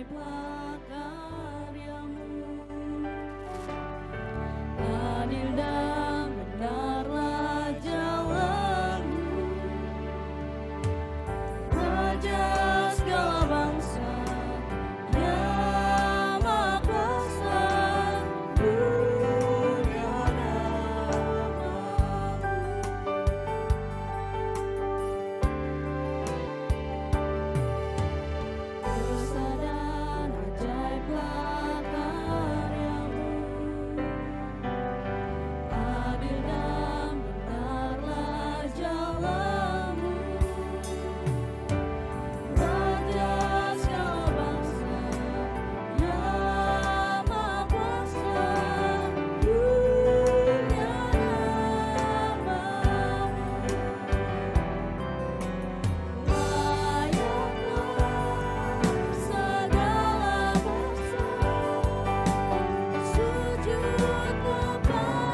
ajaiblah karyamu. Adil dan benarlah jalanmu, Raja segala bangsa yang Maha Kuasa, punya namamu. Kuasa dan ajaiblah karyamu, adil dan benarlah jalanmu, Raja segala bangsa yang Maha Kuasa, punya namamu. Layaklah segala bangsa sujud kepadamu,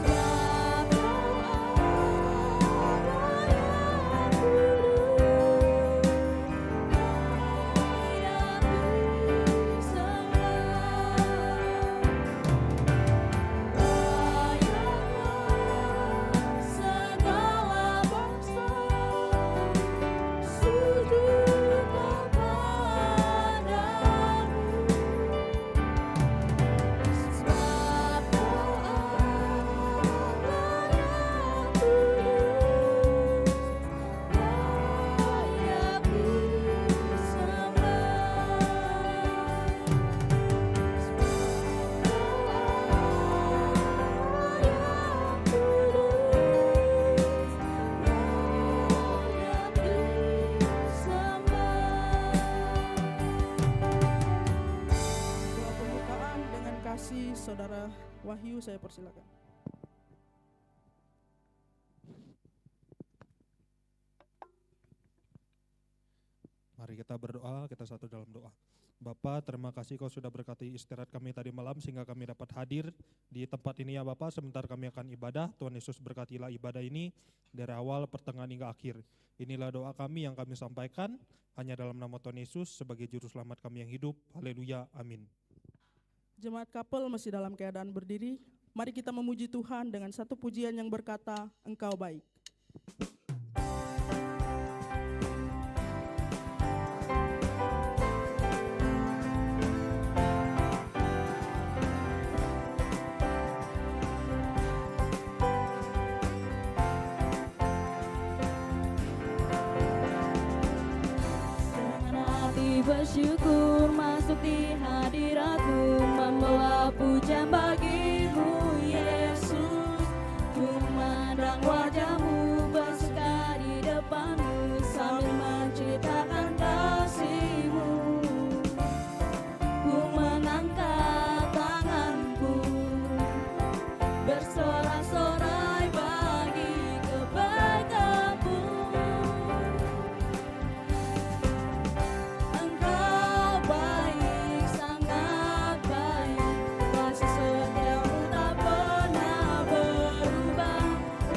sebab Kau Allah yang kudus, hayat Layaklah segala bangsa sujud kepadamu, sebab Kau Allah yang kudus, layak Doa pembukaan dengan kasih Saudara Wahyu, saya persilakan. Mari kita berdoa, kita satu dalam doa. Bapa, terima kasih Kau sudah berkati istirahat kami tadi malam sehingga kami dapat hadir di tempat ini ya Bapa. Sebentar kami akan ibadah, Tuhan Yesus berkatilah ibadah ini dari awal, pertengahan hingga akhir. Inilah doa kami yang kami sampaikan hanya dalam nama Tuhan Yesus sebagai juru selamat kami yang hidup. Haleluya, amin. Jemaat Kapel masih dalam keadaan berdiri. Mari kita memuji Tuhan dengan satu pujian yang berkata, Engkau baik. Dengan hati bersyukur masuk di hadirat-Mu, membawa pujian bagi-Mu Yesus. Ku memandang wajah-Mu bersuka di depan-Mu sambil menceritakan kasih-Mu. Ku mengangkat tanganku bersorak-sorai bagi kebaikan-Mu. Engkau baik, sangat baik, kasih setiamu tak pernah berubah.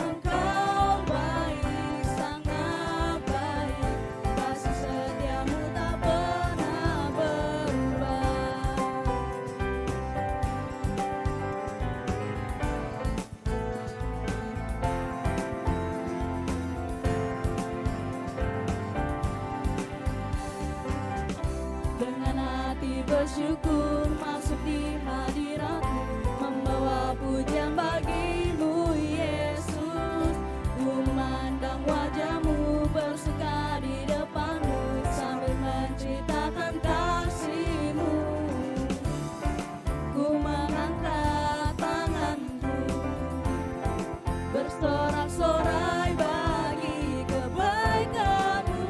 Engkau baik, sangat baik, kasih setiamu tak pernah berubah. Dengan hati bersyukur masuk di hadirat-Mu, membawa pujian bagi-Mu Yesus. Ku memandang wajah-Mu bersuka di depan-Mu sambil menceritakan kasih-Mu. Ku mengangkat tanganku bersorak-sorai bagi kebaikan-Mu.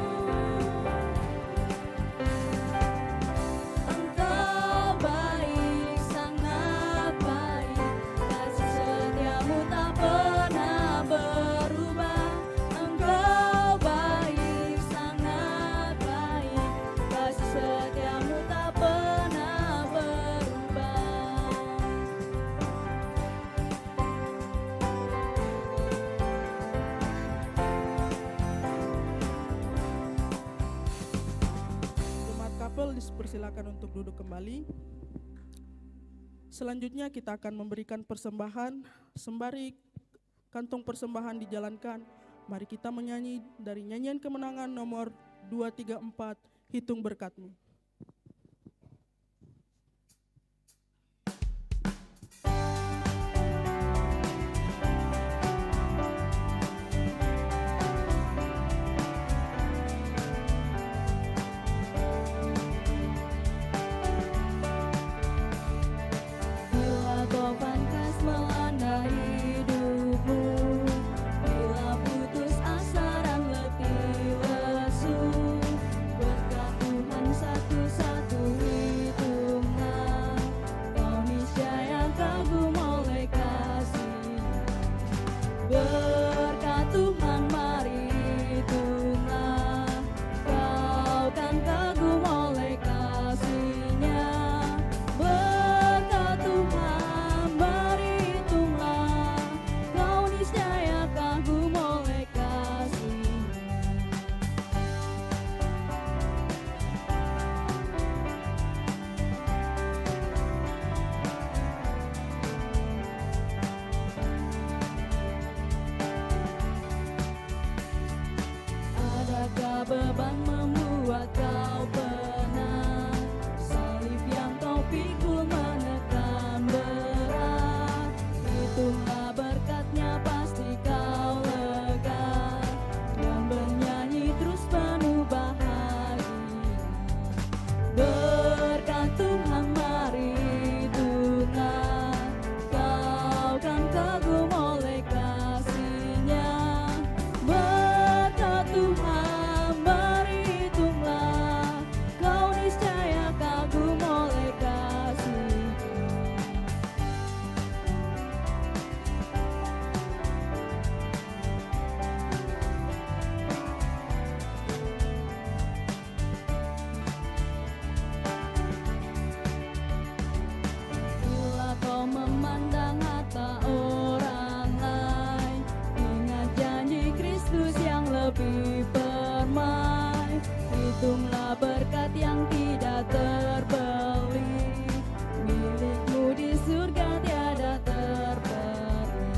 Engkau baik, sangat baik, kasih setiamu couple dipersilakan untuk duduk kembali. Selanjutnya kita akan memberikan persembahan. Sembari kantong persembahan dijalankan, mari kita menyanyi dari nyanyian kemenangan nomor 234, Hitung Berkat-Mu. Bila topan khas melanda hidupmu, bila putus asa dan letih lesu, berkat Tuhan satu-satu hitunglah, kau niscaya kagum oleh kasih-Nya. Berkat Tuhan mari hitunglah, kau kan kagum oleh kasih-Nya. Berkat Tuhan berhitunglah, kau niscaya kagum oleh kasih-Nya. Adakah beban membuat kau penat? Salib yang kau pikul menekan berat. Hitunglah berkat-Nya pasti kau lega, dan bernyanyi terus penuh bahagia. Berkat Tuhan mari hitunglah, kau kan kagum oleh kasih-Nya. Berkat Tuhan berhitunglah, kau niscaya kagum oleh kasih-Nya. Bila kau memandang harta orang lain, ingat janji Kristus yang lebih permai. Hitunglah berkat yang tidak terbeli, milikmu di surga tiada terperi.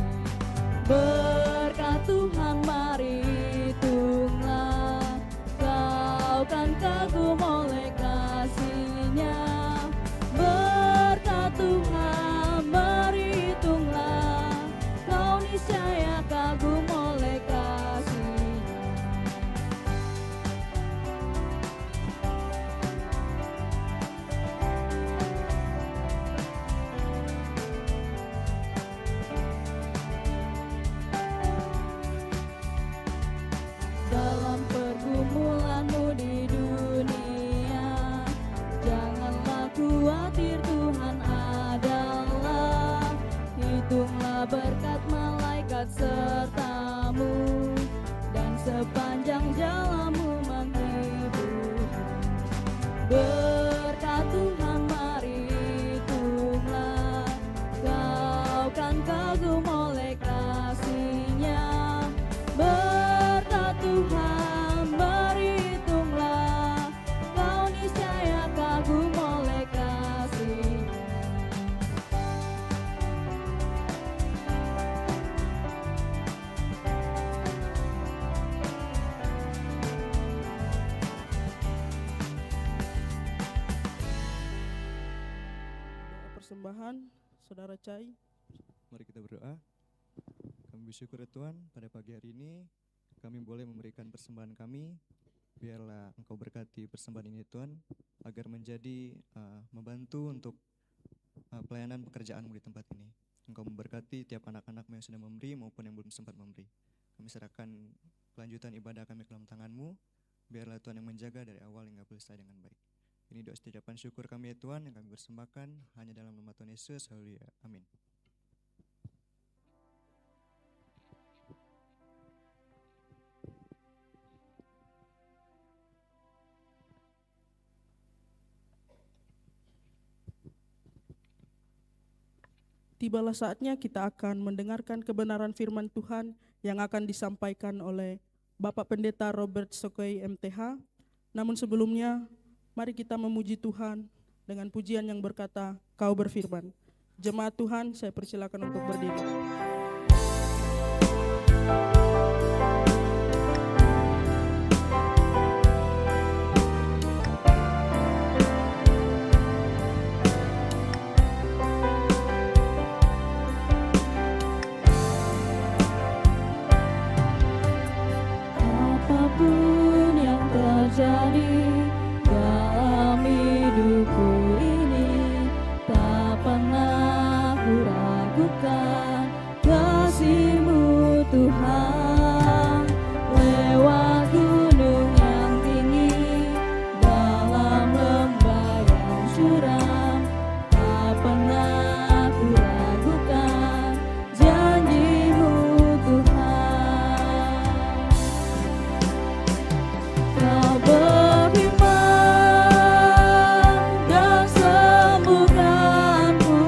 Berkat Tuhan mari hitunglah, kau kan kagum oleh kasih-Nya. Berkat Tuhan berhitunglah, kau niscaya kagum oleh kasih-Nya. Dalam pergumulanmu di dunia, janganlah khawatir, Tuhan adalah. Hitunglah berkat malaikat sertamu, dan sepanjang jalanmu menghibur. Berkat Tuhan mari hitunglah, kau kan kagum oleh kasih-Nya. Berkat Tuhan berhitunglah, kau niscaya kagum oleh kasih-Nya. Doa persembahan, Saudara Cai. Mari kita berdoa. Kami bersyukur ya Tuhan, pada pagi hari ini kami boleh memberikan persembahan kami. Biarlah Engkau berkati persembahan ini Tuhan, agar menjadi membantu untuk pelayanan pekerjaan-Mu di tempat ini. Engkau memberkati tiap anak-anak-Mu yang sudah memberi maupun yang belum sempat memberi. Kami serahkan kelanjutan ibadah kami ke dalam tangan-Mu. Biarlah Tuhan yang menjaga dari awal hingga selesai dengan baik. Ini doa ucapan syukur kami ya Tuhan yang kami persembahkan hanya dalam nama Tuhan Yesus. Haleluya. Amin. Tibalah saatnya kita akan mendengarkan kebenaran firman Tuhan yang akan disampaikan oleh Bapak Pendeta Robert Sokoi MTH. Namun sebelumnya, Mari kita memuji Tuhan dengan pujian yang berkata, Kau berfirman. Jemaat Tuhan, saya persilakan untuk berdiri. Apapun yang terjadi dalam hidupku ini, tak pernah ku ragukan kasih-Mu Tuhan. Lewat gunung yang tinggi, dalam lembah yang curam, tak pernah ku ragukan janji-Mu Tuhan. Kau berfirman dan sembuhkanku,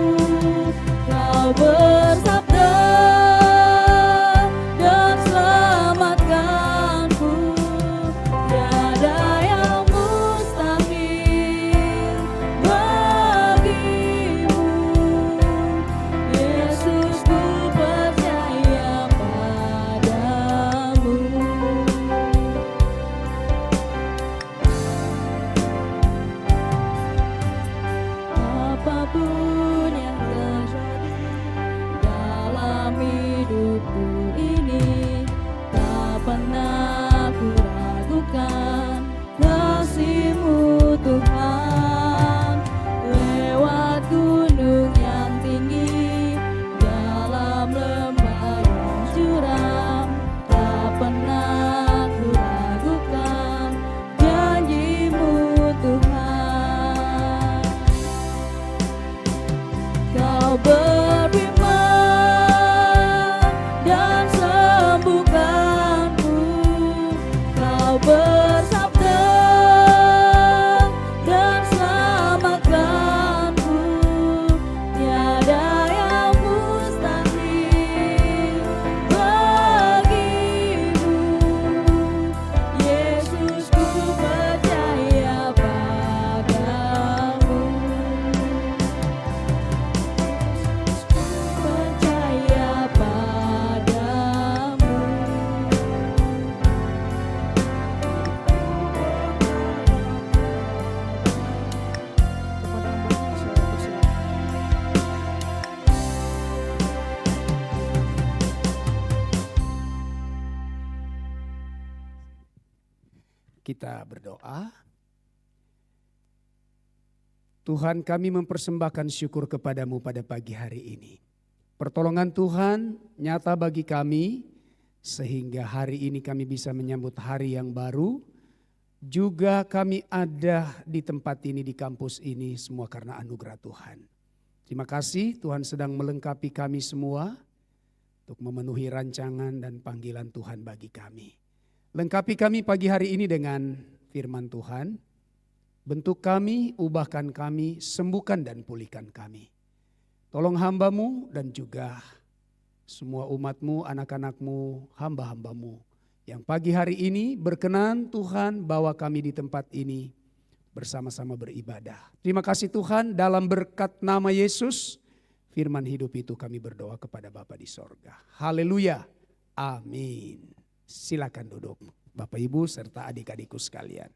Kau bersabda dan selamatkanku. Tiada yang mustahil bagimu, Yesus, ku percaya padamu. Apapun yang terjadi dalam hidupku ini, tak pernah ku ragukan kasih-Mu Tuhan. Lewat gunung yang tinggi, dalam lembah yang curam, tak pernah ku ragukan janji-Mu Tuhan. Kau berfirman dan sembuhkanku, Kau bersabda dan selamatkanku. Tiada yang mustahil bagimu, Yesus, ku percaya padamu. Percaya padamu. Kepada hamba saya persilakan. Kita berdoa. Tuhan, kami mempersembahkan syukur kepadamu pada pagi hari ini. Pertolongan Tuhan nyata bagi kami, sehingga hari ini kami bisa menyambut hari yang baru. Juga kami ada di tempat ini, di kampus ini, semua karena anugerah Tuhan. Terima kasih Tuhan sedang melengkapi kami semua untuk memenuhi rancangan dan panggilan Tuhan bagi kami. Lengkapi kami pagi hari ini dengan firman Tuhan. Bentuk kami, ubahkan kami, sembuhkan dan pulihkan kami. Tolong hamba-Mu dan juga semua umat-Mu, anak-anak-Mu, hamba-hamba-Mu. Yang pagi hari ini berkenan Tuhan bawa kami di tempat ini bersama-sama beribadah. Terima kasih Tuhan, dalam berkat nama Yesus, firman hidup itu kami berdoa kepada Bapa di sorga. Haleluya, amin. Silakan duduk Bapak Ibu serta adik-adikku sekalian.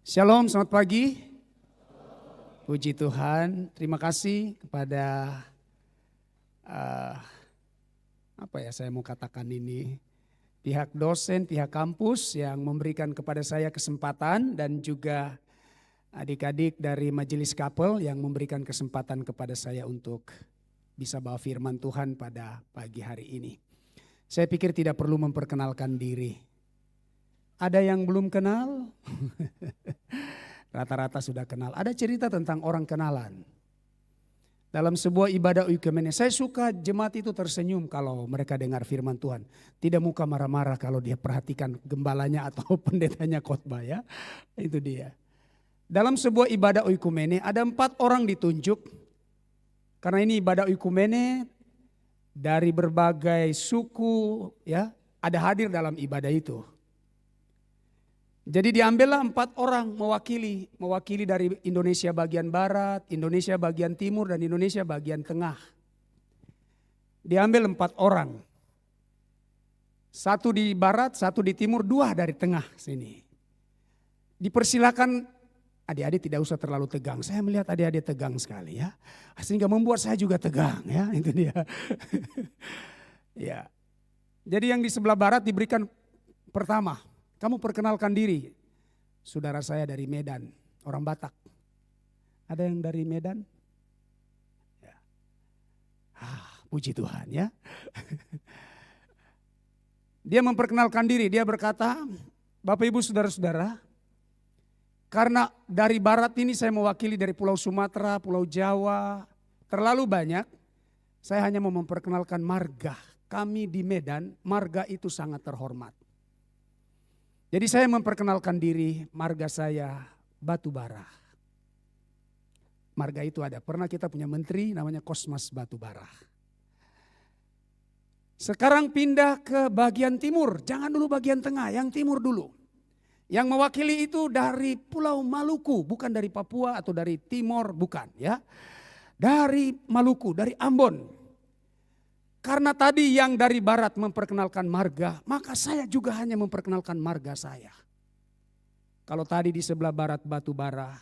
Shalom, selamat pagi. Puji Tuhan, terima kasih kepada saya mau katakan ini, pihak dosen, pihak kampus yang memberikan kepada saya kesempatan dan juga adik-adik dari Majelis Kapel yang memberikan kesempatan kepada saya untuk bisa bawa firman Tuhan pada pagi hari ini. Saya pikir tidak perlu memperkenalkan diri. Ada yang belum kenal? Rata-rata sudah kenal. Ada cerita tentang orang kenalan. Dalam sebuah ibadah Oikumene, saya suka jemaat itu tersenyum kalau mereka dengar firman Tuhan. Tidak muka marah-marah kalau dia perhatikan gembalanya atau pendetanya khotbah ya. Itu dia. Dalam sebuah ibadah Oikumene ada 4 orang ditunjuk. Karena ini ibadah Oikumene dari berbagai suku ya, ada hadir dalam ibadah itu. Jadi diambillah 4 orang mewakili dari Indonesia bagian barat, Indonesia bagian timur, dan Indonesia bagian tengah. Diambil 4 orang. 1 di barat, 1 di timur, 2 dari tengah sini. Dipersilakan adik-adik tidak usah terlalu tegang. Saya melihat adik-adik tegang sekali ya. Sehingga membuat saya juga tegang ya, itu dia. Ya. Jadi yang di sebelah barat diberikan pertama, kamu perkenalkan diri. Saudara saya dari Medan, orang Batak. Ada yang dari Medan? Ya. Puji Tuhan ya. Dia memperkenalkan diri, dia berkata, Bapak Ibu saudara-saudara, karena dari barat ini saya mewakili dari Pulau Sumatera, Pulau Jawa, terlalu banyak, saya hanya mau memperkenalkan marga. Kami di Medan, marga itu sangat terhormat. Jadi saya memperkenalkan diri, marga saya Batubara. Marga itu ada, pernah kita punya menteri namanya Kosmas Batubara. Sekarang pindah ke bagian timur, jangan dulu bagian tengah, yang timur dulu. Yang mewakili itu dari Pulau Maluku, bukan dari Papua atau dari Timor, bukan ya. Dari Maluku, dari Ambon. Karena tadi yang dari barat memperkenalkan marga, maka saya juga hanya memperkenalkan marga saya. Kalau tadi di sebelah barat Batubara,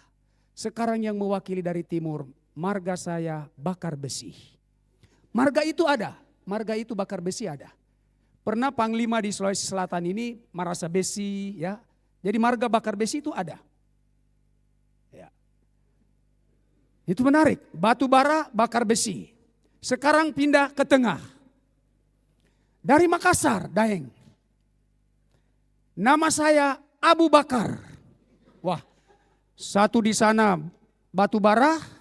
sekarang yang mewakili dari timur, marga saya Bakar Besi. Marga itu ada. Marga itu bakar besi ada. Pernah Panglima di Sulawesi Selatan ini merasa besi ya. Jadi marga bakar besi itu ada. Ya. Itu menarik. Batubara bakar besi. Sekarang pindah ke tengah. Dari Makassar, Daeng. Nama saya Abu Bakar. Wah, 1 di sana Batubara.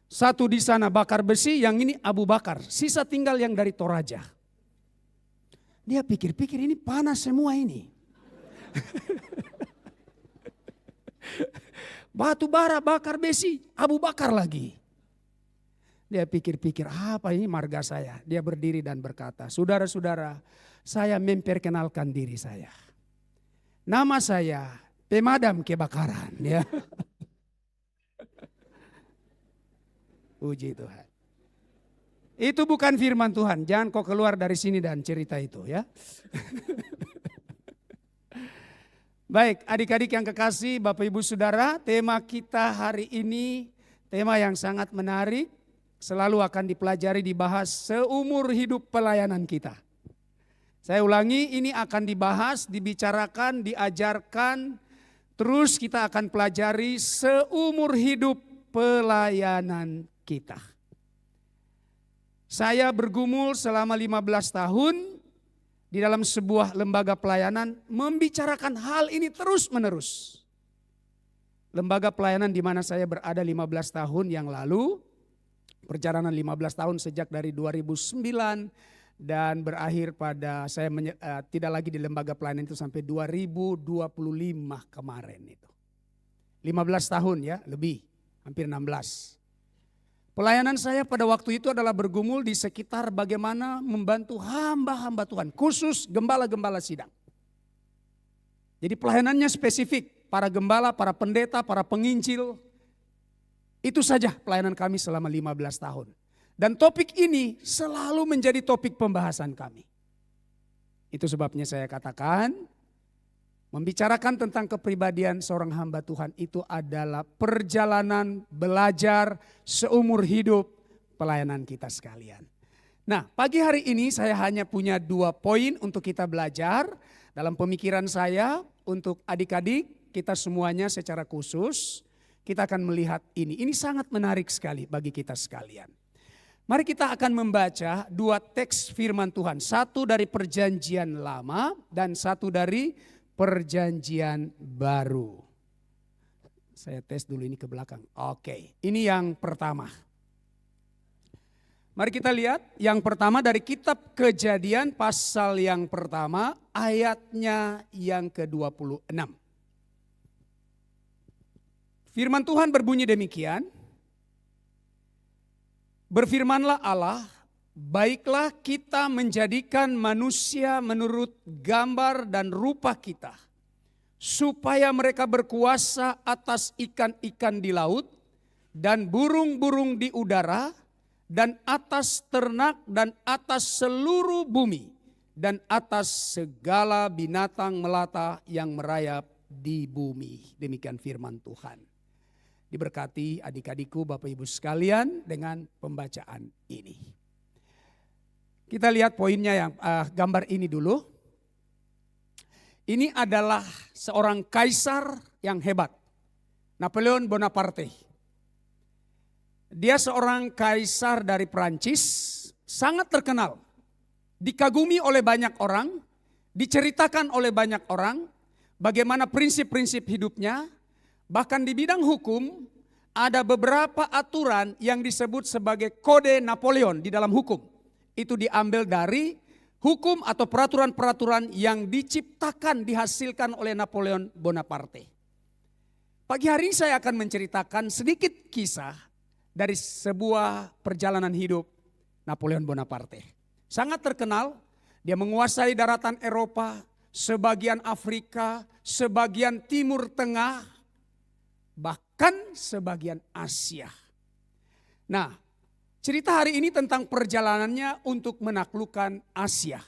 1 di sana bakar besi, yang ini Abu Bakar. Sisa tinggal yang dari Toraja. Dia pikir-pikir ini panas semua ini. Batu bara bakar besi, Abu Bakar lagi. Dia pikir-pikir apa ini marga saya. Dia berdiri dan berkata, saudara-saudara, saya memperkenalkan diri saya. Nama saya pemadam kebakaran. Ya. Puji Tuhan. Itu bukan firman Tuhan. Jangan kau keluar dari sini dan cerita itu ya. Baik, adik-adik yang kekasih, Bapak Ibu Saudara, tema kita hari ini tema yang sangat menarik, selalu akan dipelajari, dibahas seumur hidup pelayanan kita. Saya ulangi, ini akan dibahas, dibicarakan, diajarkan, terus kita akan pelajari seumur hidup pelayanan kita. Saya bergumul selama 15 tahun di dalam sebuah lembaga pelayanan membicarakan hal ini terus menerus. Lembaga pelayanan di mana saya berada 15 tahun yang lalu, perjalanan 15 tahun sejak dari 2009 dan berakhir pada saya tidak lagi di lembaga pelayanan itu sampai 2025 kemarin itu. 15 tahun ya, lebih, hampir 16. Pelayanan saya pada waktu itu adalah bergumul di sekitar bagaimana membantu hamba-hamba Tuhan, khusus gembala-gembala sidang. Jadi pelayanannya spesifik, para gembala, para pendeta, para penginjil. Itu saja pelayanan kami selama 15 tahun. Dan topik ini selalu menjadi topik pembahasan kami. Itu sebabnya saya katakan, membicarakan tentang kepribadian seorang hamba Tuhan itu adalah perjalanan belajar seumur hidup pelayanan kita sekalian. Nah, pagi hari ini saya hanya punya 2 poin untuk kita belajar dalam pemikiran saya untuk adik-adik kita semuanya secara khusus. Kita akan melihat ini. Ini sangat menarik sekali bagi kita sekalian. Mari kita akan membaca 2 teks firman Tuhan. 1 dari Perjanjian Lama dan 1 dari Perjanjian Baru. Saya tes dulu ini ke belakang. Oke, ini yang pertama. Mari kita lihat yang pertama dari kitab Kejadian pasal yang pertama ayatnya yang ke-26. Firman Tuhan berbunyi demikian. Berfirmanlah Allah, baiklah kita menjadikan manusia menurut gambar dan rupa kita, supaya mereka berkuasa atas ikan-ikan di laut dan burung-burung di udara dan atas ternak dan atas seluruh bumi dan atas segala binatang melata yang merayap di bumi. Demikian firman Tuhan. Diberkati adik-adikku, Bapak Ibu sekalian dengan pembacaan ini. Kita lihat poinnya yang gambar ini dulu. Ini adalah seorang kaisar yang hebat, Napoleon Bonaparte. Dia seorang kaisar dari Prancis, sangat terkenal, dikagumi oleh banyak orang, diceritakan oleh banyak orang, bagaimana prinsip-prinsip hidupnya. Bahkan di bidang hukum ada beberapa aturan yang disebut sebagai kode Napoleon di dalam hukum. Itu diambil dari hukum atau peraturan-peraturan yang diciptakan, dihasilkan oleh Napoleon Bonaparte. Pagi hari ini saya akan menceritakan sedikit kisah dari sebuah perjalanan hidup Napoleon Bonaparte. Sangat terkenal, dia menguasai daratan Eropa, sebagian Afrika, sebagian Timur Tengah, bahkan sebagian Asia. Nah, cerita hari ini tentang perjalanannya untuk menaklukkan Asia.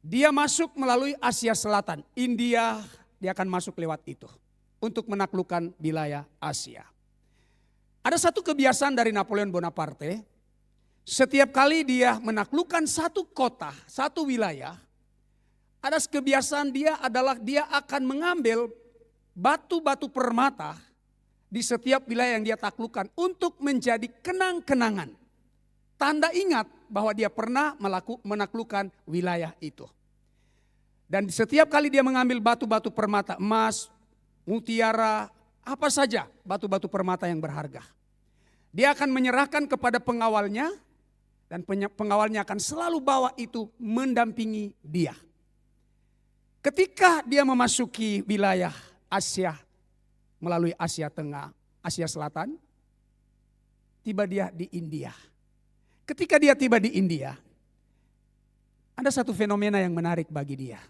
Dia masuk melalui Asia Selatan, India, dia akan masuk lewat itu untuk menaklukkan wilayah Asia. Ada satu kebiasaan dari Napoleon Bonaparte, setiap kali dia menaklukkan satu kota, satu wilayah, ada kebiasaan dia adalah dia akan mengambil batu-batu permata di setiap wilayah yang dia taklukkan untuk menjadi kenang-kenangan. Tanda ingat bahwa dia pernah menaklukkan wilayah itu. Dan setiap kali dia mengambil batu-batu permata, emas, mutiara, apa saja batu-batu permata yang berharga. Dia akan menyerahkan kepada pengawalnya dan pengawalnya akan selalu bawa itu mendampingi dia. Ketika dia memasuki wilayah Asia, melalui Asia Tengah, Asia Selatan, tiba dia di India. Ketika dia tiba di India, ada satu fenomena yang menarik bagi dia.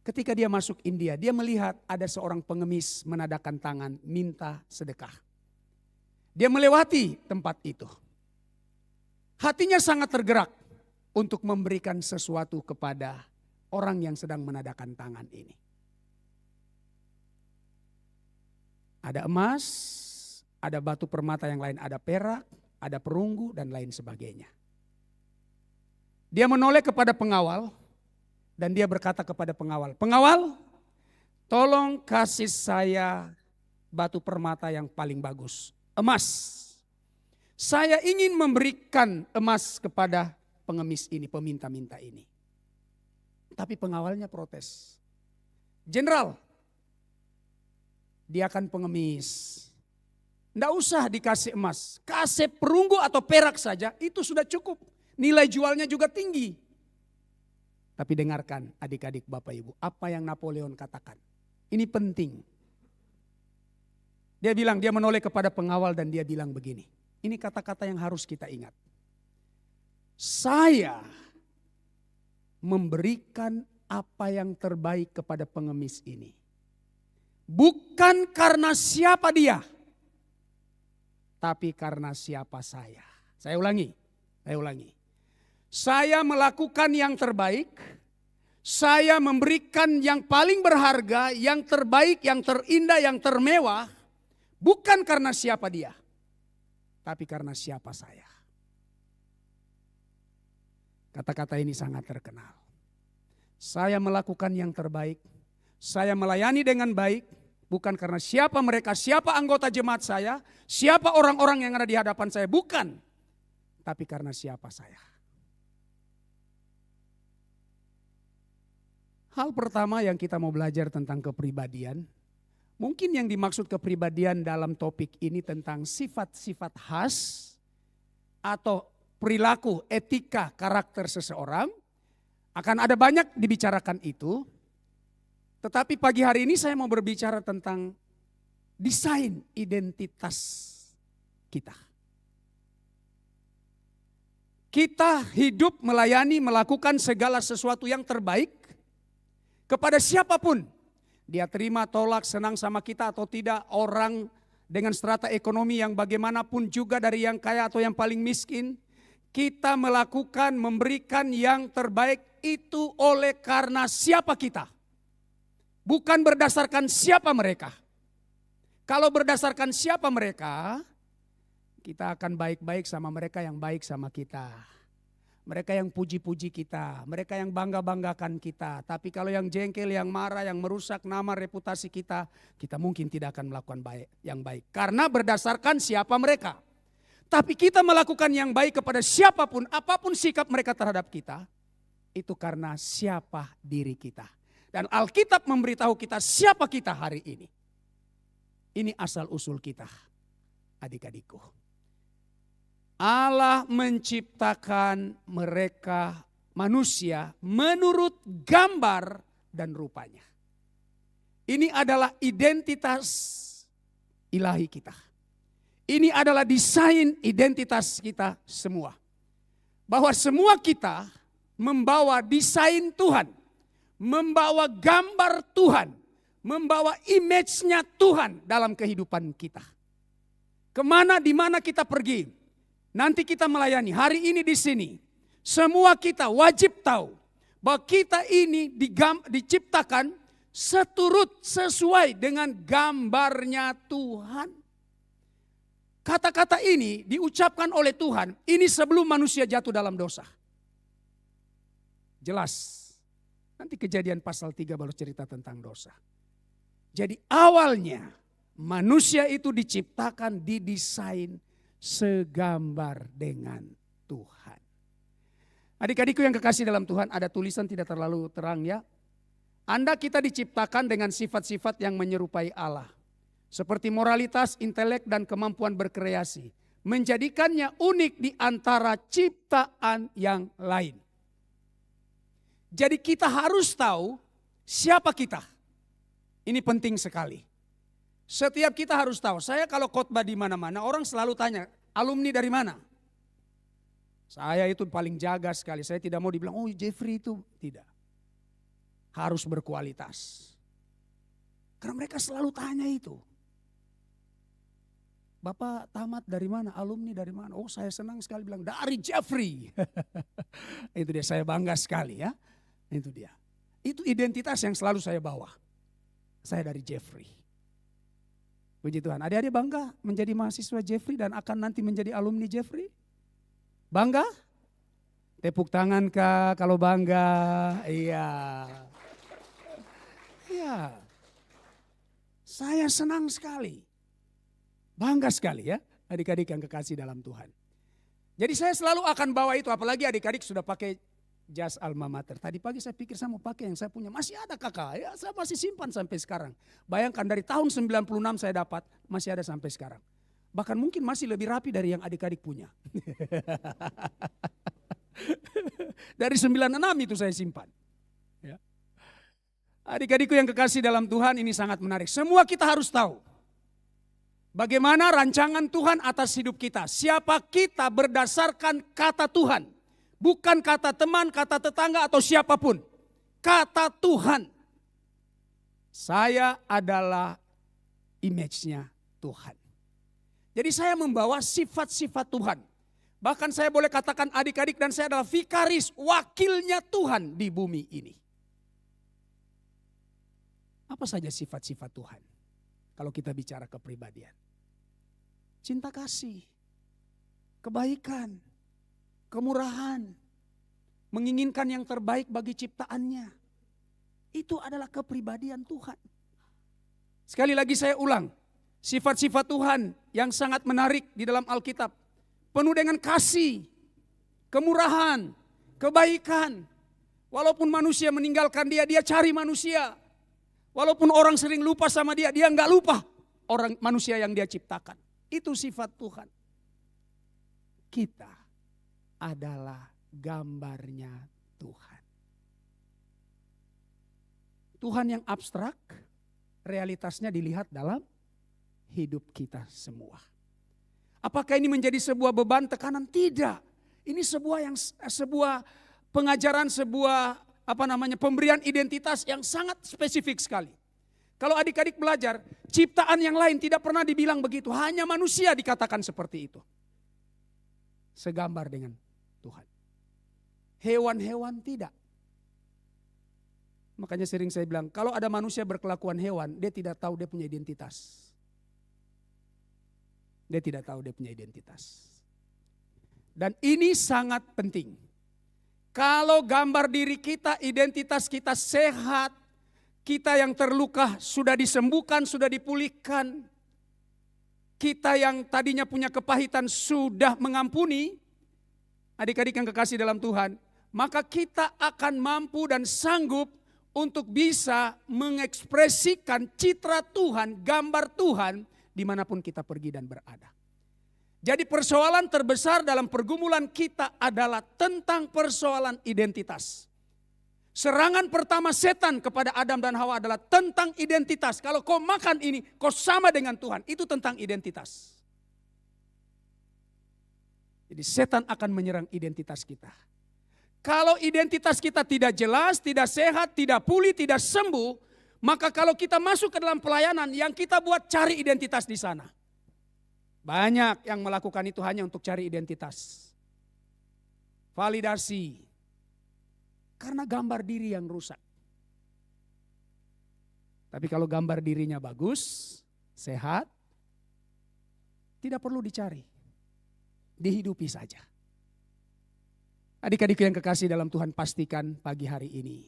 Ketika dia masuk India, dia melihat ada seorang pengemis menadahkan tangan minta sedekah. Dia melewati tempat itu. Hatinya sangat tergerak untuk memberikan sesuatu kepada orang yang sedang menadahkan tangan ini. Ada emas, ada batu permata yang lain, ada perak, ada perunggu dan lain sebagainya. Dia menoleh kepada pengawal dan dia berkata kepada pengawal, "Pengawal, tolong kasih saya batu permata yang paling bagus, emas. Saya ingin memberikan emas kepada pengemis ini, peminta-minta ini." Tapi pengawalnya protes. "Jenderal, dia kan pengemis. Tidak usah dikasih emas. Kasih perunggu atau perak saja itu sudah cukup. Nilai jualnya juga tinggi." Tapi dengarkan adik-adik Bapak Ibu. Apa yang Napoleon katakan. Ini penting. Dia bilang, dia menoleh kepada pengawal dan dia bilang begini. Ini kata-kata yang harus kita ingat. "Saya memberikan apa yang terbaik kepada pengemis ini. Bukan karena siapa dia, tapi karena siapa saya." Saya ulangi. Saya melakukan yang terbaik, saya memberikan yang paling berharga, yang terbaik, yang terindah, yang termewah, bukan karena siapa dia, tapi karena siapa saya. Kata-kata ini sangat terkenal. Saya melakukan yang terbaik, saya melayani dengan baik, bukan karena siapa mereka, siapa anggota jemaat saya, siapa orang-orang yang ada di hadapan saya, bukan. Tapi karena siapa saya. Hal pertama yang kita mau belajar tentang kepribadian, mungkin yang dimaksud kepribadian dalam topik ini tentang sifat-sifat khas atau perilaku, etika, karakter seseorang. Akan ada banyak dibicarakan itu. Tetapi pagi hari ini saya mau berbicara tentang desain identitas kita. Kita hidup, melayani, melakukan segala sesuatu yang terbaik kepada siapapun. Dia terima, tolak, senang sama kita atau tidak, orang dengan strata ekonomi yang bagaimanapun juga, dari yang kaya atau yang paling miskin, kita melakukan, memberikan yang terbaik itu oleh karena siapa kita. Bukan berdasarkan siapa mereka. Kalau berdasarkan siapa mereka, kita akan baik-baik sama mereka yang baik sama kita. Mereka yang puji-puji kita, mereka yang bangga-banggakan kita. Tapi kalau yang jengkel, yang marah, yang merusak nama reputasi kita, kita mungkin tidak akan melakukan yang baik. Karena berdasarkan siapa mereka. Tapi kita melakukan yang baik kepada siapapun, apapun sikap mereka terhadap kita, itu karena siapa diri kita. Dan Alkitab memberitahu kita siapa kita hari ini. Ini asal usul kita, adik-adikku. Allah menciptakan mereka manusia menurut gambar dan rupanya. Ini adalah identitas ilahi kita. Ini adalah desain identitas kita semua. Bahwa semua kita membawa desain Tuhan, membawa gambar Tuhan, membawa image-nya Tuhan dalam kehidupan kita. Kemana, di mana kita pergi, nanti kita melayani, hari ini di sini, semua kita wajib tahu bahwa kita ini diciptakan seturut sesuai dengan gambarnya Tuhan. Kata-kata ini diucapkan oleh Tuhan, ini sebelum manusia jatuh dalam dosa. Jelas, nanti Kejadian pasal 3 baru cerita tentang dosa. Jadi awalnya manusia itu diciptakan, didesain segambar dengan Tuhan. Adik-adikku yang kekasih dalam Tuhan, ada tulisan tidak terlalu terang ya. Anda kita diciptakan dengan sifat-sifat yang menyerupai Allah. Seperti moralitas, intelek, dan kemampuan berkreasi. Menjadikannya unik di antara ciptaan yang lain. Jadi kita harus tahu siapa kita. Ini penting sekali. Setiap kita harus tahu. Saya kalau khotbah di mana-mana, orang selalu tanya, alumni dari mana? Saya itu paling jaga sekali. Saya tidak mau dibilang, oh Jeffrey itu. Tidak. Harus berkualitas. Karena mereka selalu tanya itu. Bapak tamat dari mana? Alumni dari mana? Oh saya senang sekali bilang, dari Jeffrey. Itu dia, saya bangga sekali ya. Itu dia. Itu identitas yang selalu saya bawa. Saya dari Jeffrey. Puji Tuhan. Adik-adik bangga menjadi mahasiswa Jeffrey dan akan nanti menjadi alumni Jeffrey? Bangga? Tepuk tangan kak kalau bangga. Iya. Iya. Saya senang sekali. Bangga sekali ya adik-adik yang kekasih dalam Tuhan. Jadi saya selalu akan bawa itu, apalagi adik-adik sudah pakai jas alma mater. Tadi pagi saya pikir saya mau pakai yang saya punya. Masih ada kakak, ya saya masih simpan sampai sekarang. Bayangkan dari tahun 96 saya dapat, masih ada sampai sekarang. Bahkan mungkin masih lebih rapi dari yang adik-adik punya. Dari 96 itu saya simpan. Ya. Adik-adikku yang kekasih dalam Tuhan, ini sangat menarik. Semua kita harus tahu. Bagaimana rancangan Tuhan atas hidup kita. Siapa kita berdasarkan kata Tuhan. Bukan kata teman, kata tetangga atau siapapun. Kata Tuhan. Saya adalah image-nya Tuhan. Jadi saya membawa sifat-sifat Tuhan. Bahkan saya boleh katakan adik-adik dan saya adalah vikaris, wakilnya Tuhan di bumi ini. Apa saja sifat-sifat Tuhan? Kalau kita bicara kepribadian. Cinta kasih, kebaikan, kemurahan, menginginkan yang terbaik bagi ciptaannya. Itu adalah kepribadian Tuhan. Sekali lagi saya ulang, sifat-sifat Tuhan yang sangat menarik di dalam Alkitab. Penuh dengan kasih, kemurahan, kebaikan. Walaupun manusia meninggalkan dia, dia cari manusia. Walaupun orang sering lupa sama dia, dia enggak lupa orang manusia yang dia ciptakan. Itu sifat Tuhan. Kita adalah gambarnya Tuhan. Tuhan yang abstrak, realitasnya dilihat dalam hidup kita semua. Apakah ini menjadi sebuah beban, tekanan? Tidak. Ini sebuah pengajaran, pemberian identitas yang sangat spesifik sekali. Kalau adik-adik belajar, ciptaan yang lain tidak pernah dibilang begitu. Hanya manusia dikatakan seperti itu. Segambar dengan Tuhan. Hewan-hewan tidak. Makanya sering saya bilang, kalau ada manusia berkelakuan hewan, dia tidak tahu dia punya identitas. Dia tidak tahu dia punya identitas. Dan ini sangat penting. Kalau gambar diri kita, identitas kita sehat, kita yang terluka sudah disembuhkan, sudah dipulihkan. Kita yang tadinya punya kepahitan sudah mengampuni. Adik-adik yang kekasih dalam Tuhan. Maka kita akan mampu dan sanggup untuk bisa mengekspresikan citra Tuhan, gambar Tuhan dimanapun kita pergi dan berada. Jadi persoalan terbesar dalam pergumulan kita adalah tentang persoalan identitas. Serangan pertama setan kepada Adam dan Hawa adalah tentang identitas. Kalau kau makan ini, kau sama dengan Tuhan. Itu tentang identitas. Jadi setan akan menyerang identitas kita. Kalau identitas kita tidak jelas, tidak sehat, tidak pulih, tidak sembuh, maka kalau kita masuk ke dalam pelayanan, yang kita buat cari identitas di sana. Banyak yang melakukan itu hanya untuk cari identitas. Validasi. Karena gambar diri yang rusak. Tapi kalau gambar dirinya bagus, sehat, tidak perlu dicari. Dihidupi saja. Adik-adik yang kekasih dalam Tuhan, pastikan pagi hari ini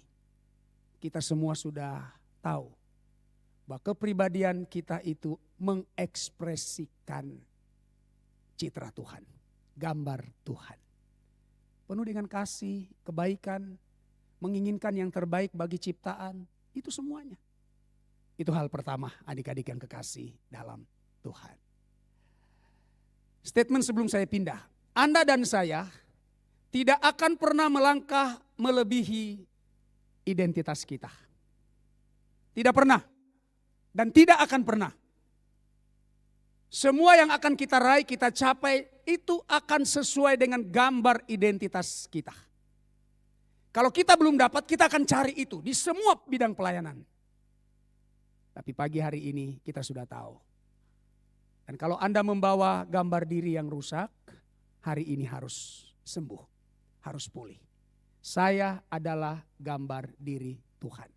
kita semua sudah tahu bahwa kepribadian kita itu mengekspresikan citra Tuhan, gambar Tuhan. Penuh dengan kasih, kebaikan, menginginkan yang terbaik bagi ciptaan, itu semuanya. Itu hal pertama adik-adik yang kekasih dalam Tuhan. Statement sebelum saya pindah, Anda dan saya tidak akan pernah melangkah melebihi identitas kita. Tidak pernah dan tidak akan pernah. Semua yang akan kita raih, kita capai itu akan sesuai dengan gambar identitas kita. Kalau kita belum dapat, kita akan cari itu di semua bidang pelayanan. Tapi pagi hari ini kita sudah tahu. Dan kalau Anda membawa gambar diri yang rusak, hari ini harus sembuh, harus pulih. Saya adalah gambar diri Tuhan.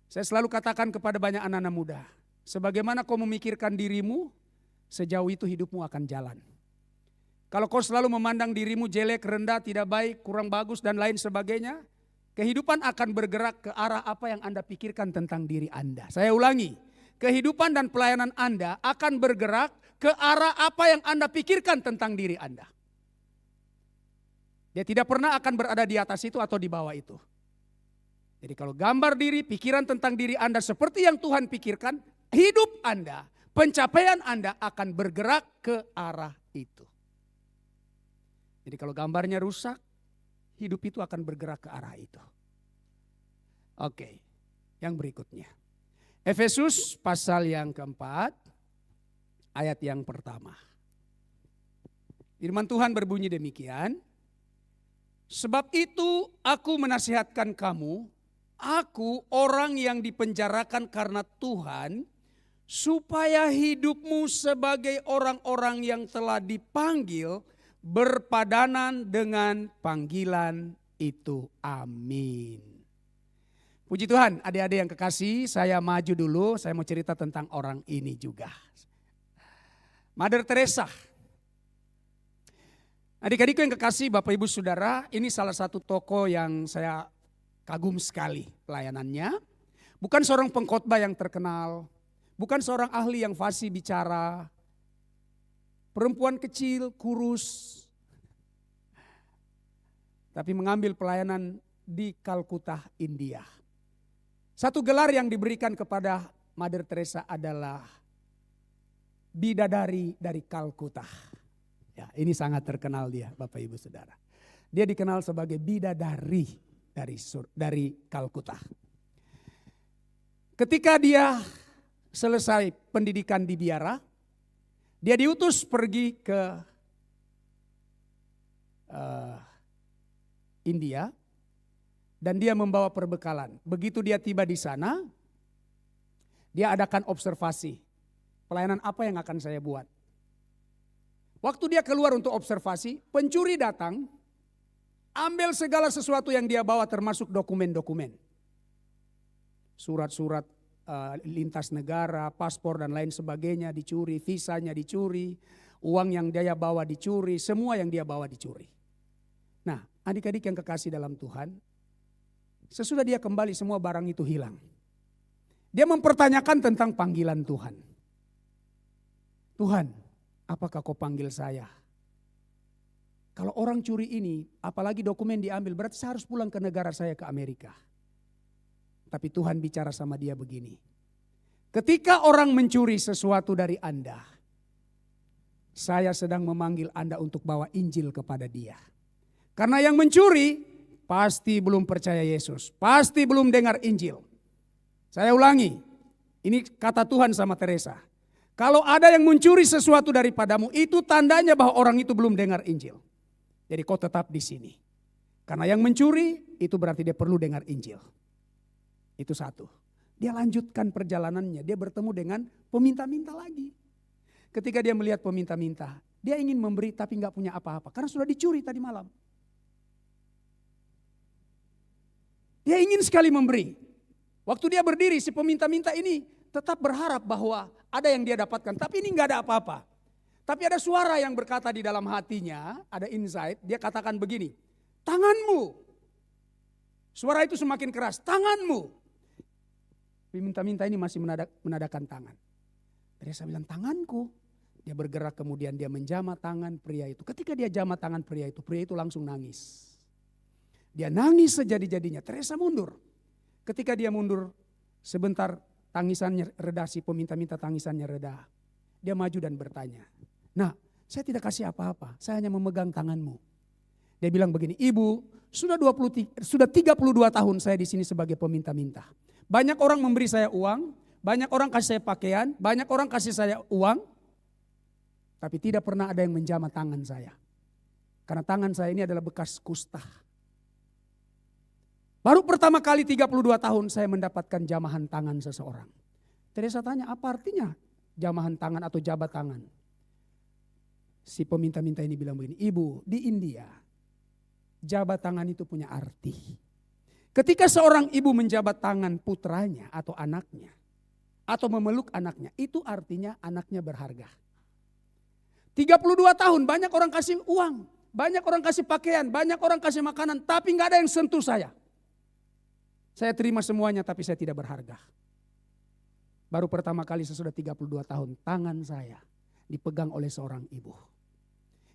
Saya selalu katakan kepada banyak anak-anak muda, sebagaimana kau memikirkan dirimu, sejauh itu hidupmu akan jalan. Kalau kau selalu memandang dirimu jelek, rendah, tidak baik, kurang bagus dan lain sebagainya, kehidupan akan bergerak ke arah apa yang Anda pikirkan tentang diri Anda. Saya ulangi, kehidupan dan pelayanan Anda akan bergerak ke arah apa yang Anda pikirkan tentang diri Anda. Dia tidak pernah akan berada di atas itu atau di bawah itu. Jadi kalau gambar diri, pikiran tentang diri Anda seperti yang Tuhan pikirkan, hidup Anda, pencapaian Anda akan bergerak ke arah itu. Jadi kalau gambarnya rusak, hidup itu akan bergerak ke arah itu. Oke, yang berikutnya. Efesus pasal yang keempat, ayat yang pertama. Firman Tuhan berbunyi demikian. Sebab itu aku menasihatkan kamu, aku orang yang dipenjarakan karena Tuhan, supaya hidupmu sebagai orang-orang yang telah dipanggil, berpadanan dengan panggilan itu. Amin. Puji Tuhan, adik-adik yang kekasih, saya maju dulu, saya mau cerita tentang orang ini juga. Mother Teresa. Adik-adikku yang kekasih, Bapak Ibu Saudara, ini salah satu tokoh yang saya kagum sekali pelayanannya. Bukan seorang pengkhotbah yang terkenal, bukan seorang ahli yang fasih bicara, perempuan kecil, kurus, tapi mengambil pelayanan di Kalkuta, India. Satu gelar yang diberikan kepada Mother Teresa adalah bidadari dari Kalkuta. Ya, ini sangat terkenal dia, Bapak Ibu Saudara. Dia dikenal sebagai bidadari dari Kalkuta. Ketika dia selesai pendidikan di biara, dia diutus pergi ke India dan dia membawa perbekalan. Begitu dia tiba di sana, Dia adakan observasi. Pelayanan apa yang akan saya buat? Waktu dia keluar untuk observasi, pencuri datang, ambil segala sesuatu yang dia bawa termasuk dokumen-dokumen. Surat-surat lintas negara, paspor dan lain sebagainya dicuri, visanya dicuri, uang yang dia bawa dicuri, semua yang dia bawa dicuri. Nah, adik-adik yang kekasih dalam Tuhan, sesudah dia kembali semua barang itu hilang. Dia mempertanyakan tentang panggilan Tuhan. Tuhan, apakah kau panggil saya? Kalau orang curi ini, apalagi dokumen diambil, berarti saya harus pulang ke negara saya, ke Amerika. Tapi Tuhan bicara sama dia begini. Ketika orang mencuri sesuatu dari Anda, saya sedang memanggil Anda untuk bawa Injil kepada dia. Karena yang mencuri pasti belum percaya Yesus, pasti belum dengar Injil. Saya ulangi, ini kata Tuhan sama Teresa. Kalau ada yang mencuri sesuatu daripadamu, itu tandanya bahwa orang itu belum dengar Injil. Jadi kau tetap di sini. Karena yang mencuri itu berarti dia perlu dengar Injil. Itu satu. Dia lanjutkan perjalanannya, dia bertemu dengan peminta-minta lagi. Ketika dia melihat peminta-minta, dia ingin memberi tapi gak punya apa-apa. Karena sudah dicuri tadi malam. Dia ingin sekali memberi. Waktu dia berdiri, si peminta-minta ini tetap berharap bahwa ada yang dia dapatkan. Tapi ini gak ada apa-apa. Tapi ada suara yang berkata di dalam hatinya, ada insight, dia katakan begini, tanganmu. Suara itu semakin keras, tanganmu. Peminta-minta ini masih menadakan tangan. Teresa bilang, tanganku. Dia bergerak kemudian dia menjamah tangan pria itu. Ketika dia jamah tangan pria itu langsung nangis. Dia nangis sejadi-jadinya, Teresa mundur. Ketika dia mundur, sebentar tangisannya reda, si peminta-minta tangisannya reda. Dia maju dan bertanya, nah saya tidak kasih apa-apa, saya hanya memegang tanganmu. Dia bilang begini, ibu sudah 32 tahun saya di sini sebagai peminta-minta. Banyak orang memberi saya uang, banyak orang kasih saya pakaian, banyak orang kasih saya uang. Tapi tidak pernah ada yang menjamah tangan saya. Karena tangan saya ini adalah bekas kusta. Baru pertama kali 32 tahun saya mendapatkan jamahan tangan seseorang. Teresa tanya, apa artinya jamahan tangan atau jabat tangan? Si peminta-minta ini bilang begini, ibu di India jabat tangan itu punya arti. Ketika seorang ibu menjabat tangan putranya atau anaknya, atau memeluk anaknya, itu artinya anaknya berharga. 32 tahun banyak orang kasih uang, banyak orang kasih pakaian, banyak orang kasih makanan, tapi gak ada yang sentuh saya. Saya terima semuanya tapi saya tidak berharga. Baru pertama kali sesudah 32 tahun tangan saya dipegang oleh seorang ibu.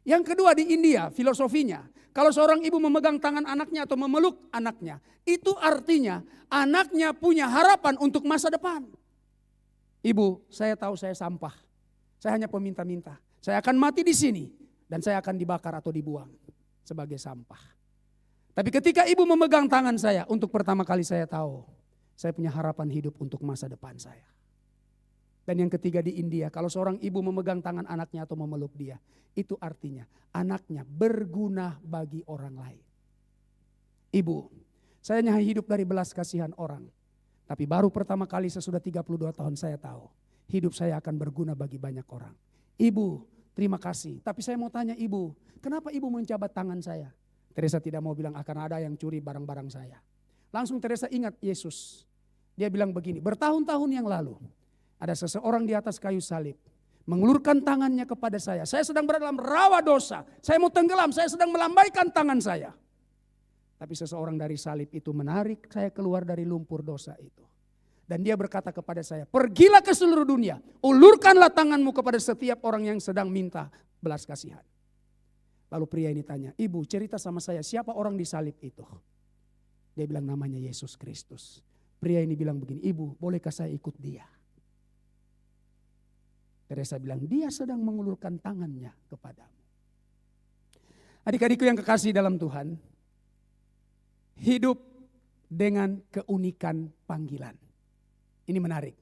Yang kedua di India filosofinya, kalau seorang ibu memegang tangan anaknya atau memeluk anaknya, itu artinya anaknya punya harapan untuk masa depan. Ibu, saya tahu saya sampah, saya hanya peminta-minta. Saya akan mati di sini dan saya akan dibakar atau dibuang sebagai sampah. Tapi ketika ibu memegang tangan saya, untuk pertama kali saya tahu, saya punya harapan hidup untuk masa depan saya. Dan yang ketiga di India, kalau seorang ibu memegang tangan anaknya atau memeluk dia, itu artinya anaknya berguna bagi orang lain. Ibu, saya hanya hidup dari belas kasihan orang. Tapi baru pertama kali sesudah 32 tahun saya tahu, hidup saya akan berguna bagi banyak orang. Ibu, terima kasih. Tapi saya mau tanya ibu, kenapa ibu menjabat tangan saya? Teresa tidak mau bilang akan ada yang curi barang-barang saya. Langsung Teresa ingat Yesus. Dia bilang begini, bertahun-tahun yang lalu ada seseorang di atas kayu salib mengulurkan tangannya kepada saya. Saya sedang berada dalam rawa dosa. Saya mau tenggelam, saya sedang melambaikan tangan saya. Tapi seseorang dari salib itu menarik saya keluar dari lumpur dosa itu. Dan dia berkata kepada saya, pergilah ke seluruh dunia, ulurkanlah tanganmu kepada setiap orang yang sedang minta belas kasihan. Lalu pria ini tanya, ibu cerita sama saya siapa orang di salib itu? Dia bilang namanya Yesus Kristus. Pria ini bilang begini, ibu bolehkah saya ikut dia? Teresa bilang dia sedang mengulurkan tangannya kepadamu. Adik-adikku yang kekasih dalam Tuhan, hidup dengan keunikan panggilan. Ini menarik.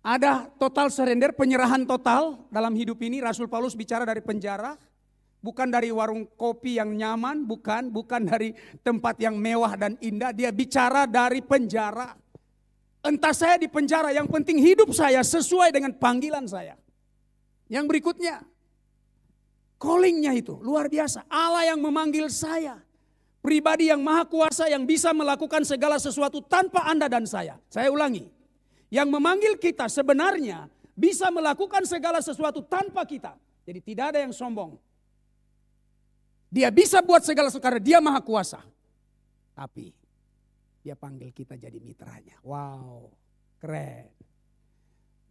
Ada total surrender, penyerahan total dalam hidup ini. Rasul Paulus bicara dari penjara. Bukan dari warung kopi yang nyaman, bukan dari tempat yang mewah dan indah. Dia bicara dari penjara. Entah saya di penjara, yang penting hidup saya sesuai dengan panggilan saya. Yang berikutnya, callingnya itu luar biasa. Allah yang memanggil saya. Pribadi yang maha kuasa yang bisa melakukan segala sesuatu tanpa Anda dan saya. Saya ulangi, yang memanggil kita sebenarnya bisa melakukan segala sesuatu tanpa kita. Jadi tidak ada yang sombong. Dia bisa buat segala sesuatu karena dia maha kuasa. Tapi dia panggil kita jadi mitranya. Wow, keren.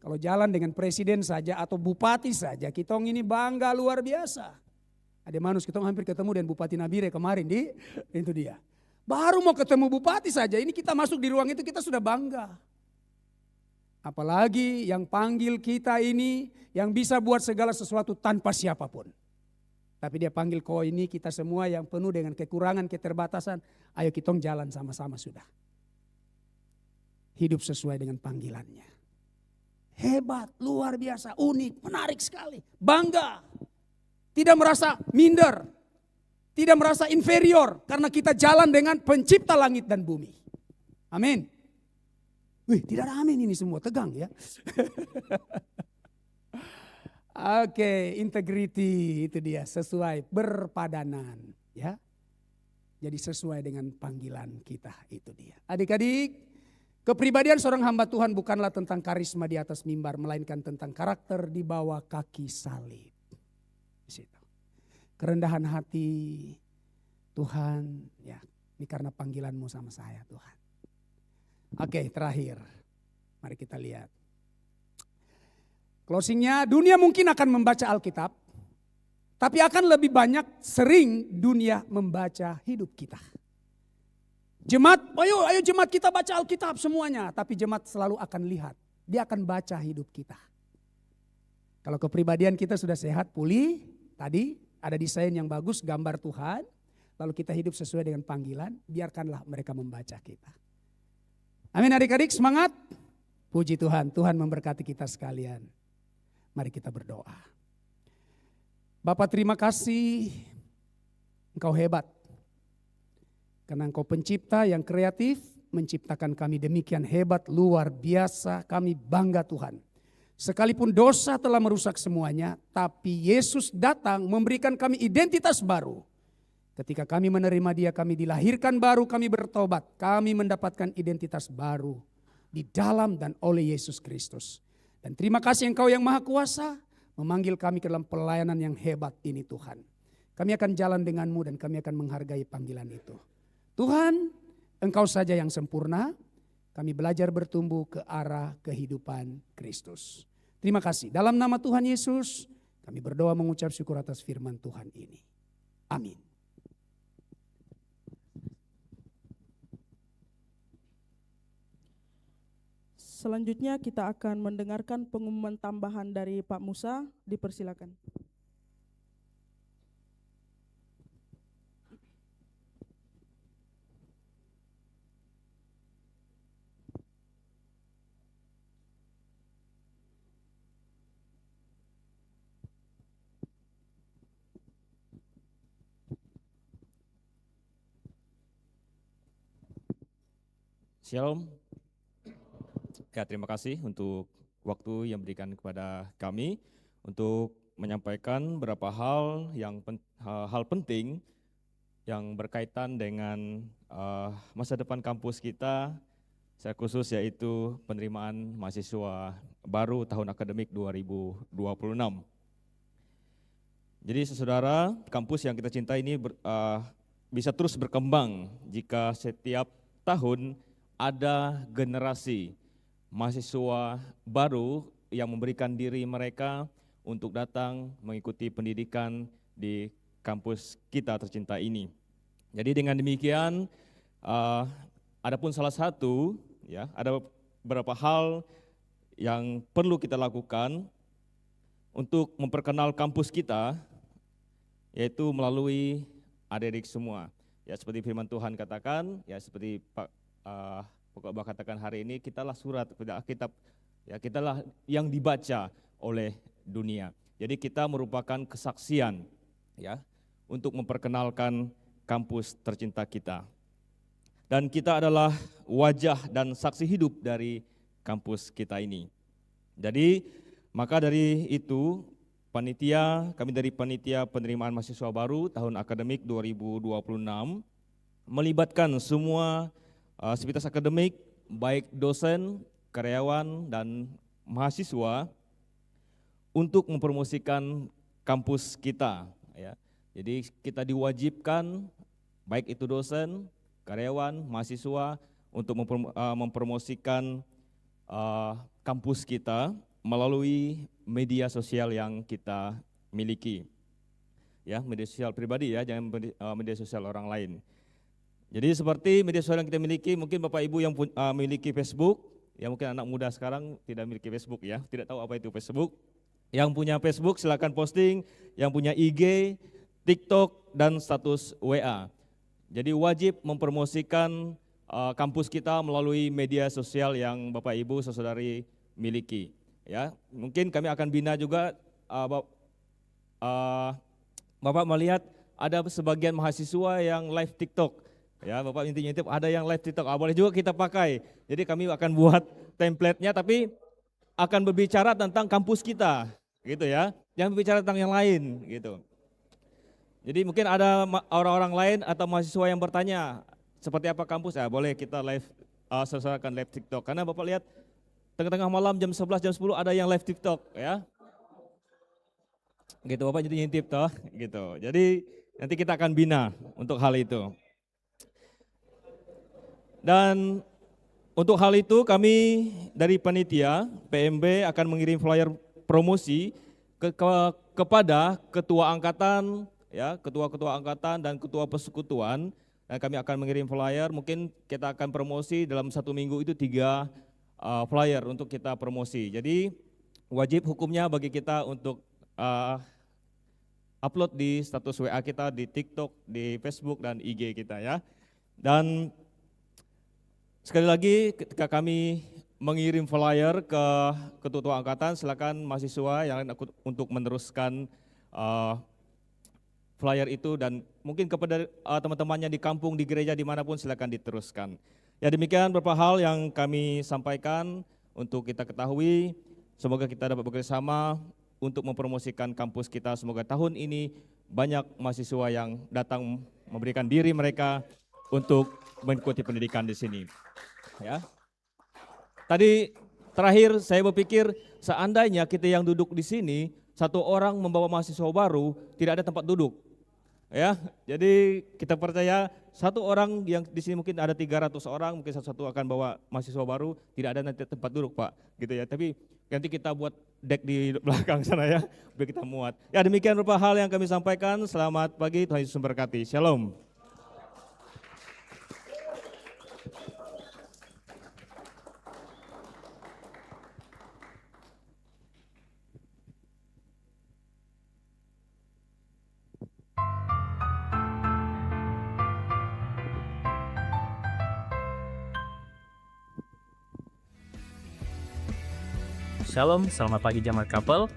Kalau jalan dengan presiden saja atau bupati saja, kita ini bangga luar biasa. Ada manus kita hampir ketemu dengan Bupati Nabire kemarin itu dia. Baru mau ketemu bupati saja, ini kita masuk di ruang itu kita sudah bangga. Apalagi yang panggil kita ini yang bisa buat segala sesuatu tanpa siapapun. Tapi dia panggil kau ini kita semua yang penuh dengan kekurangan, keterbatasan. Ayo kita jalan sama-sama sudah. Hidup sesuai dengan panggilannya. Hebat, luar biasa, unik, menarik sekali. Bangga. Tidak merasa minder. Tidak merasa inferior. Karena kita jalan dengan pencipta langit dan bumi. Amin. Wih, tidak ada amin ini semua, tegang ya. Oke, integrity itu dia, sesuai, berpadanan ya. Jadi sesuai dengan panggilan kita, itu dia. Adik-adik, kepribadian seorang hamba Tuhan bukanlah tentang karisma di atas mimbar, melainkan tentang karakter di bawah kaki salib. Di situ. Kerendahan hati, Tuhan, ya, ini karena panggilanmu sama saya, Tuhan. Oke, terakhir, mari kita lihat. Closingnya, dunia mungkin akan membaca Alkitab, tapi akan lebih banyak sering dunia membaca hidup kita. Jemaat, ayo jemaat kita baca Alkitab semuanya, tapi jemaat selalu akan lihat, dia akan baca hidup kita. Kalau kepribadian kita sudah sehat, pulih, tadi ada desain yang bagus, gambar Tuhan, lalu kita hidup sesuai dengan panggilan, biarkanlah mereka membaca kita. Amin adik-adik, semangat. Puji Tuhan, Tuhan memberkati kita sekalian. Mari kita berdoa. Bapa, terima kasih, Engkau hebat. Karena Engkau pencipta yang kreatif, menciptakan kami demikian hebat, luar biasa, kami bangga Tuhan. Sekalipun dosa telah merusak semuanya, tapi Yesus datang memberikan kami identitas baru. Ketika kami menerima Dia, kami dilahirkan baru, kami bertobat, kami mendapatkan identitas baru di dalam dan oleh Yesus Kristus. Dan terima kasih Engkau yang Maha Kuasa memanggil kami ke dalam pelayanan yang hebat ini Tuhan. Kami akan jalan dengan-Mu dan kami akan menghargai panggilan itu. Tuhan, Engkau saja yang sempurna, kami belajar bertumbuh ke arah kehidupan Kristus. Terima kasih. Dalam nama Tuhan Yesus, kami berdoa mengucap syukur atas firman Tuhan ini. Amin. Selanjutnya kita akan mendengarkan pengumuman tambahan dari Pak Musa, dipersilakan. Shalom. Ya, terima kasih untuk waktu yang diberikan kepada kami untuk menyampaikan beberapa hal penting yang berkaitan dengan masa depan kampus kita, secara khusus yaitu penerimaan mahasiswa baru tahun akademik 2026. Jadi saudara, kampus yang kita cintai ini bisa terus berkembang jika setiap tahun ada generasi mahasiswa baru yang memberikan diri mereka untuk datang mengikuti pendidikan di kampus kita tercinta ini. Jadi dengan demikian, adapun salah satu, ya, ada beberapa hal yang perlu kita lakukan untuk memperkenal kampus kita, yaitu melalui adik-adik semua. Ya, seperti firman Tuhan katakan, ya seperti Pak Bapak katakan hari ini, kitalah surat Alkitab, ya kitalah yang dibaca oleh dunia. Jadi kita merupakan kesaksian, ya, untuk memperkenalkan kampus tercinta kita. dan kita adalah wajah dan saksi hidup dari kampus kita ini. Jadi maka dari itu kami dari panitia penerimaan mahasiswa baru tahun akademik 2026 melibatkan semua sivitas akademik, baik dosen, karyawan, dan mahasiswa untuk mempromosikan kampus kita. Ya. Jadi kita diwajibkan, baik itu dosen, karyawan, mahasiswa, untuk mempromosikan kampus kita melalui media sosial yang kita miliki. Ya, media sosial pribadi ya, jangan media sosial orang lain. Jadi seperti media sosial yang kita miliki, mungkin Bapak Ibu yang memiliki Facebook, ya mungkin anak muda sekarang tidak memiliki Facebook ya, tidak tahu apa itu Facebook. Yang punya Facebook silakan posting, yang punya IG, TikTok, dan status WA. Jadi wajib mempromosikan kampus kita melalui media sosial yang Bapak Ibu saudari miliki. Ya, mungkin kami akan bina juga. Bapak melihat ada sebagian mahasiswa yang live TikTok. Ya, Bapak intinya itu ada yang live TikTok. Boleh juga kita pakai. Jadi kami akan buat template-nya, tapi akan berbicara tentang kampus kita, gitu ya. Jangan berbicara tentang yang lain, gitu. Jadi mungkin ada orang-orang lain atau mahasiswa yang bertanya, seperti apa kampus? Ya, boleh kita live, sesuaikan live TikTok. Karena Bapak lihat tengah-tengah malam jam 11, jam 10 ada yang live TikTok, ya. Gitu, Bapak jadi ngintip toh, gitu. Jadi nanti kita akan bina untuk hal itu. Dan untuk hal itu kami dari panitia PMB akan mengirim flyer promosi kepada ketua angkatan, ya, ketua-ketua angkatan dan ketua persekutuan. Dan kami akan mengirim flyer, mungkin kita akan promosi dalam 1 minggu itu 3 flyer untuk kita promosi. Jadi wajib hukumnya bagi kita untuk upload di status WA kita, di TikTok, di Facebook, dan IG kita ya. Dan sekali lagi ketika kami mengirim flyer ke ketua angkatan, silakan mahasiswa yang untuk meneruskan flyer itu, dan mungkin kepada teman-temannya di kampung, di gereja, dimanapun silakan diteruskan. Ya, demikian beberapa hal yang kami sampaikan untuk kita ketahui. Semoga kita dapat bekerjasama untuk mempromosikan kampus kita. Semoga tahun ini banyak mahasiswa yang datang memberikan diri mereka untuk mengikuti pendidikan di sini. Ya. Tadi terakhir saya berpikir seandainya kita yang duduk di sini, satu orang membawa mahasiswa baru, tidak ada tempat duduk. Ya, jadi kita percaya satu orang yang di sini mungkin ada 300 orang, mungkin satu akan bawa mahasiswa baru, tidak ada nanti tempat duduk Pak, gitu ya. Tapi nanti kita buat deck di belakang sana ya, biar kita muat. Ya, demikian beberapa hal yang kami sampaikan. Selamat pagi, Tuhan Yesus memberkati. Shalom. Shalom, selamat pagi jemaat Kapel.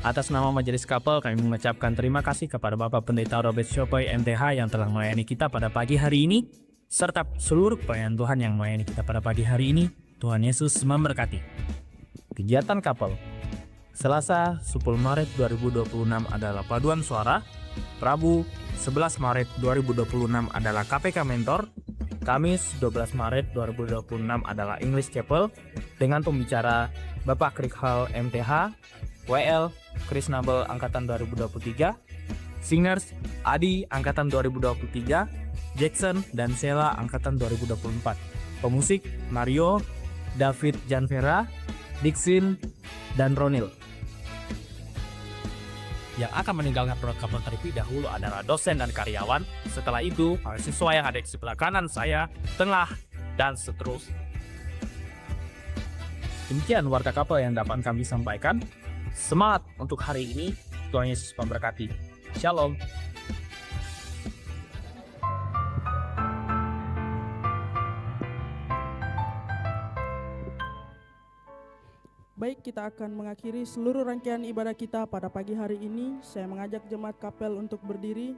Atas nama Majelis Kapel, kami mengucapkan terima kasih kepada Bapak Pendeta Robert Shopoy MTH yang telah melayani kita pada pagi hari ini, serta seluruh pelayan Tuhan yang melayani kita pada pagi hari ini. Tuhan Yesus memberkati. Kegiatan Kapel. Selasa 10 Maret 2026 adalah paduan suara. Rabu 11 Maret 2026 adalah KPK Mentor. Kamis 12 Maret 2026 adalah English Chapel dengan pembicara Bapak Krikhal MTH, WL Krisnabel Angkatan 2023, Singers Adi Angkatan 2023, Jackson dan Sheila Angkatan 2024, pemusik Mario, David Janvera, Dixin, dan Ronil. Yang akan meninggalkan produk Kapel terlebih dahulu adalah dosen dan karyawan. Setelah itu, mahasiswa yang ada di sebelah kanan saya, tengah, dan seterusnya. Demikian warta Kapel yang dapat kami sampaikan. Semangat untuk hari ini. Tuhan Yesus memberkati. Shalom. Baik, kita akan mengakhiri seluruh rangkaian ibadah kita pada pagi hari ini. Saya mengajak jemaat Kapel untuk berdiri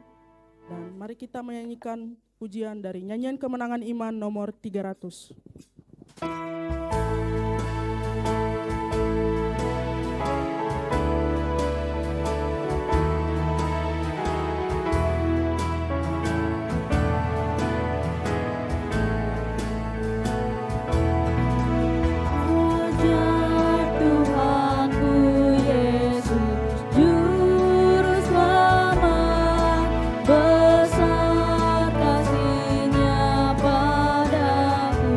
dan mari kita menyanyikan pujian dari nyanyian kemenangan iman nomor 300. Tuhanku Yesus, Juru Selamat, besar kasih-Nya padaku.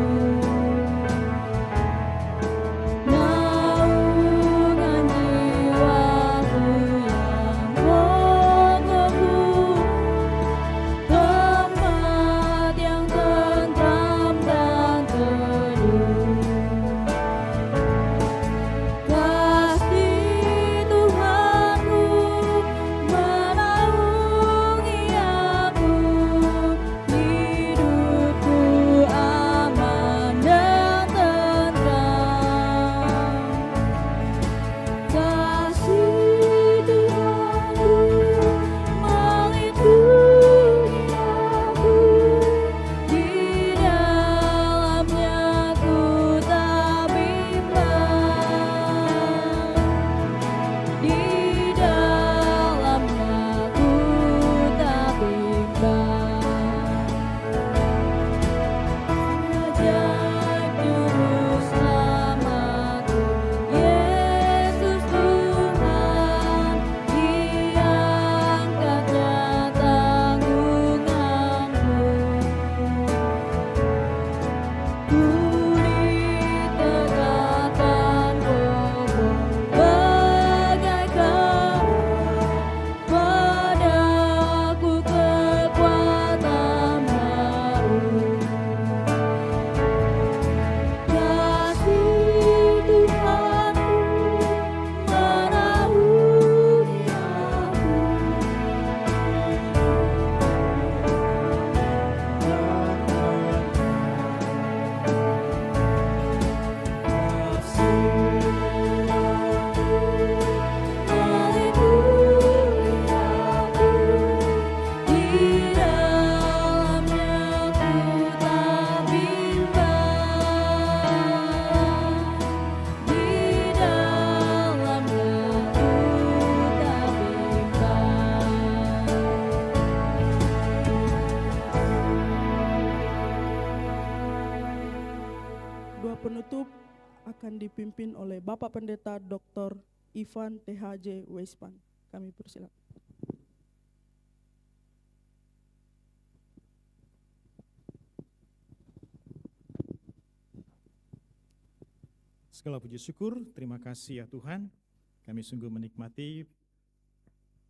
Naungan jiwaku yang kokohku, tempat yang tentram dan teduh. Kasih Tuhanku menaungi aku, hidupku aman dan tentram. Kasih Tuhanku melindungi aku, di dalamnya ku tak bimbang. Di dalamnya ku tak bimbang. Ajaib Juru Selamatku, Yesus Tuhan, diangkatnya tanggunganku. Ku ditegakkan kokoh bagaikan, padaku kekuatan baru. Kasih Tuhanku menaungi aku. Melindungi aku, di dalamnya ku tak bimbang. Di dalamnya ku tak bimbang. Doa penutup akan dipimpin oleh Bapak Pendeta Dr. Ivan THJ Weispan. Kami persilakan. Segala puji syukur, terima kasih ya Tuhan. Kami sungguh menikmati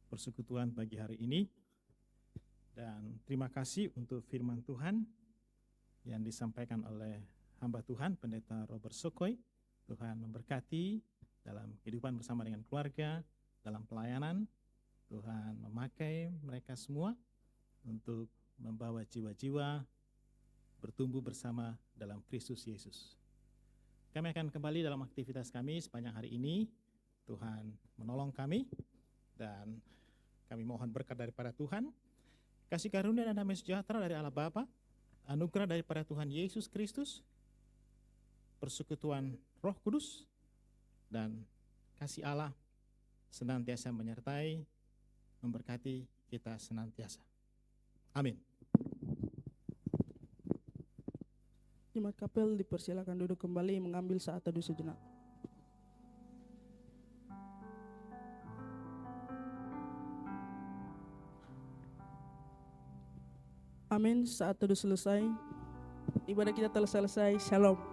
persekutuan pagi hari ini. Dan terima kasih untuk firman Tuhan yang disampaikan oleh hamba Tuhan, Pendeta Robert Sokoi. Tuhan memberkati dalam kehidupan bersama dengan keluarga, dalam pelayanan. Tuhan memakai mereka semua untuk membawa jiwa-jiwa bertumbuh bersama dalam Kristus Yesus. Kami akan kembali dalam aktivitas kami sepanjang hari ini. Tuhan menolong kami dan kami mohon berkat daripada Tuhan. Kasih karunia dan damai sejahtera dari Allah Bapa, anugerah daripada Tuhan Yesus Kristus, persekutuan Roh Kudus, dan kasih Allah senantiasa menyertai, memberkati kita senantiasa. Amin. Jemaat Kapel dipersilakan duduk kembali mengambil saat teduh sejenak. Amin. Saat teduh selesai, ibadah kita telah selesai. Shalom.